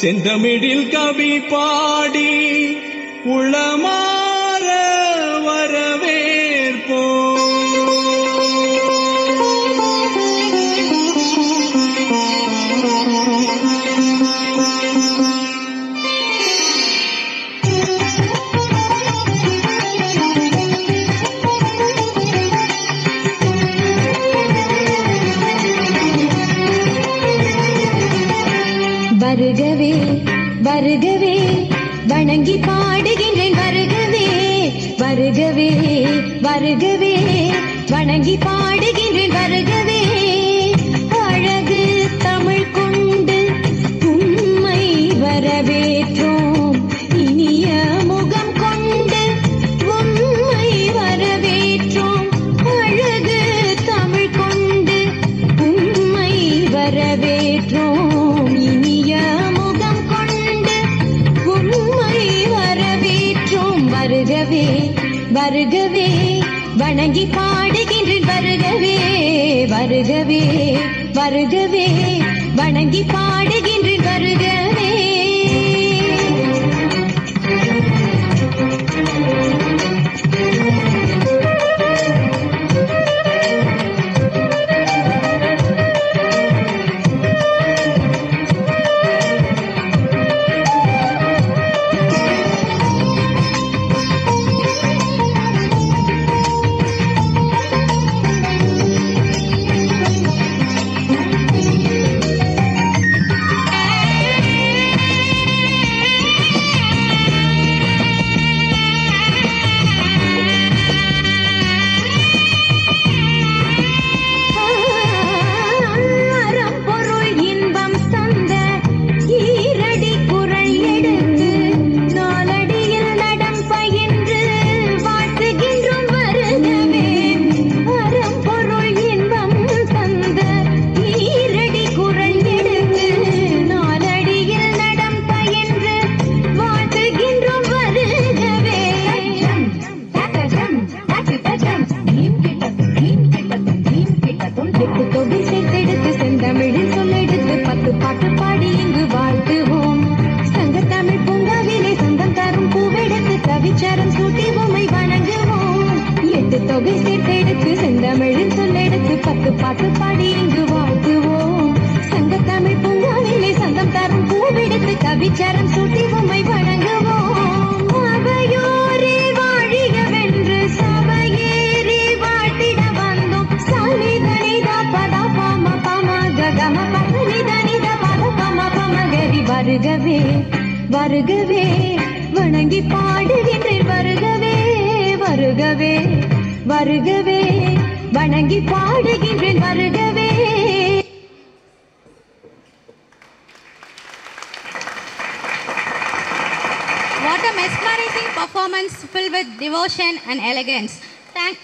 செந்தமிழில் கவி பாடி உளமாற வரவேற்போம். வருகவே வருகவே வணங்கி பாடுகின்றேன். வருகவே வருகவே வருகவே வணங்கி பாடுகின்றேன். வருகவே அழகு தமிழ் கொண்டு உம்மை வரவேற்றோம். இனிய முகம் கொண்டு உம்மை வரவேற்றோம். அழகு தமிழ் கொண்டு உம்மை வரவேற்றோம். வருகவே வருகவே வணங்கி பாடுகின்றேன். வருகவே வருகவே வருகவே வணங்கி பாடுகின்றேன். வருகவே தொகை சேர்த்தெடுத்து செந்தமிழில் சொல்லெடுத்து 10 பாட்டு பாடி இங்கு வாழ்த்துவோம். சங்க தமிழ் பூங்காவிலே சந்தம் தரும் பூவெடுத்து கவிச்சரம் சூட்டி உம்மை வணங்குவோம். அவையோரே வாழியவென்று சபையேறி வாழ்த்திட வந்தோம். சனிதனிதா பதா பம பம ககம பனிதனித பத பம பமகரி. வருகவே வருகவே வணங்கி பாடுகின்றேன். வருகவே வருகவே வருகவே வணங்கி பாடுகின்றேன். வருகவே. What a mesmerizing performance filled with devotion and elegance. Thank